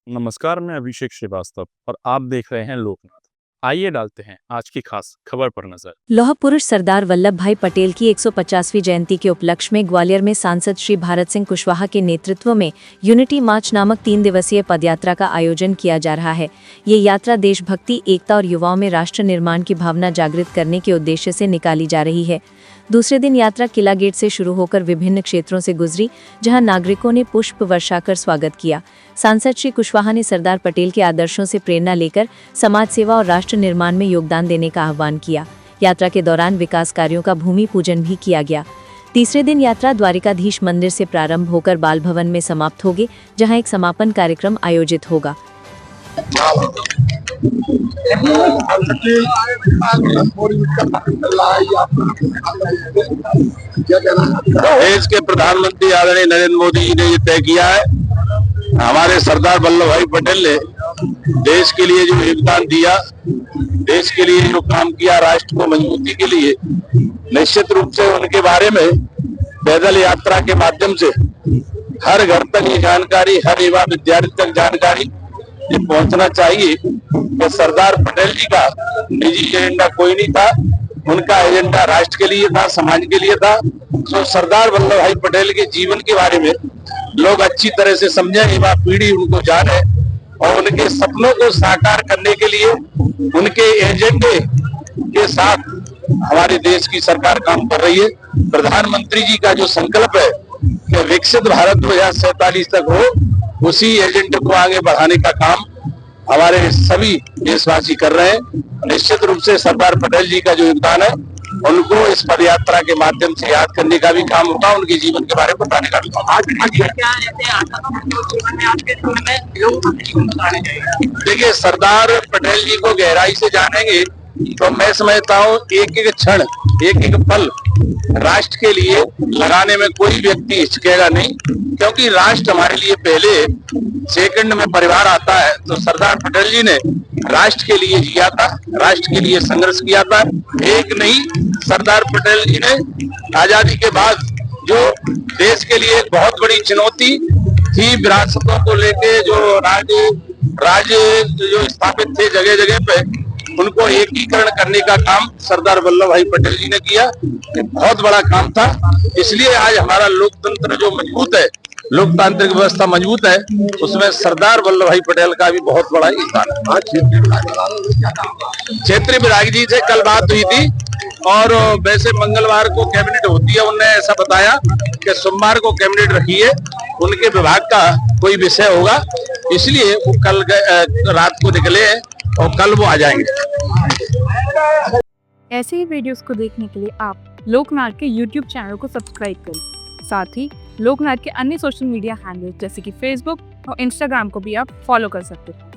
नमस्कार, मैं अभिषेक श्रीवास्तव और आप देख रहे हैं लोकनाथ। आइए डालते हैं आज की खास खबर पर नजर। लौह पुरुष सरदार वल्लभ भाई पटेल की 150वीं जयंती के उपलक्ष्य में ग्वालियर में सांसद श्री भारत सिंह कुशवाहा के नेतृत्व में यूनिटी मार्च नामक 3 दिवसीय पदयात्रा का आयोजन किया जा रहा है। ये यात्रा देशभक्ति, एकता और युवाओं में राष्ट्र निर्माण की भावना जागृत करने के उद्देश्य से निकाली जा रही है। दूसरे दिन यात्रा किला गेट से शुरू होकर विभिन्न क्षेत्रों से गुजरी, जहां नागरिकों ने पुष्प वर्षा कर स्वागत किया। सांसद श्री कुशवाहा ने सरदार पटेल के आदर्शों से प्रेरणा लेकर समाज सेवा और राष्ट्र निर्माण में योगदान देने का आह्वान किया। यात्रा के दौरान विकास कार्यों का भूमि पूजन भी किया गया। तीसरे दिन यात्रा द्वारिकाधीश मंदिर से प्रारंभ होकर बाल भवन में समाप्त होगी, जहां एक समापन कार्यक्रम आयोजित होगा। देश के प्रधानमंत्री आदरणीय नरेंद्र मोदी जी ने ये तय किया है, हमारे सरदार वल्लभ भाई पटेल ने देश के लिए जो योगदान दिया, देश के लिए जो काम किया, राष्ट्र को मजबूती के लिए, निश्चित रूप से उनके बारे में पैदल यात्रा के माध्यम से हर घर तक ये जानकारी, हर युवा विद्यार्थी तक जानकारी ये पहुंचना चाहिए कि सरदार पटेल जी का निजी एजेंडा कोई नहीं था, उनका एजेंडा राष्ट्र के लिए था, समाज के लिए था। तो सरदार वल्लभ भाई पटेल के जीवन के बारे में लोग अच्छी तरह से समझें, युवा पीढ़ी उनको जाने और उनके सपनों को साकार करने के लिए उनके एजेंडे के साथ हमारे देश की सरकार काम कर रही है। प्रधानमंत्री जी का जो संकल्प है कि विकसित भारत 2047 तक हो, उसी एजेंडे को आगे बढ़ाने का काम हमारे सभी देशवासी कर रहे हैं। निश्चित रूप से सरदार पटेल जी का जो योगदान है, उनको इस पदयात्रा के माध्यम से याद करने का भी काम होगा, उनके जीवन के बारे में बताने का भी काम। देखिए, सरदार पटेल जी को गहराई से जानेंगे तो मैं समझता हूँ एक एक क्षण, एक एक पल राष्ट्र के लिए लगाने में कोई व्यक्ति हिचकेगा नहीं, क्योंकि राष्ट्र हमारे लिए पहले सेकंड में परिवार आता है। तो सरदार पटेल जी ने राष्ट्र के लिए जिया था, राष्ट्र के लिए संघर्ष किया था। एक नहीं, सरदार पटेल जी ने आजादी के बाद जो देश के लिए एक बहुत बड़ी चुनौती थी, विरासतों को लेके जो राज्य जो स्थापित थे जगह जगह पे, उनको एकीकरण करने का काम सरदार वल्लभ भाई पटेल जी ने किया। ये बहुत बड़ा काम था। इसलिए आज हमारा लोकतंत्र जो मजबूत है, लोकतांत्रिक व्यवस्था मजबूत है, उसमें सरदार वल्लभ भाई पटेल का भी बहुत बड़ा योगदान है। क्षेत्रीय विधायक जी से कल बात हुई थी और वैसे मंगलवार को कैबिनेट होती है, उन्होंने ऐसा बताया कि सोमवार को कैबिनेट रखी है, उनके विभाग का कोई विषय होगा, इसलिए वो कल रात को निकले हैं और कल वो आ जाएंगे। ऐसे ही वीडियोस को देखने के लिए आप लोकनाथ के YouTube चैनल को सब्सक्राइब करें। साथ ही लोकनाथ के अन्य सोशल मीडिया हैंडल्स जैसे कि फेसबुक और इंस्टाग्राम को भी आप फॉलो कर सकते हैं।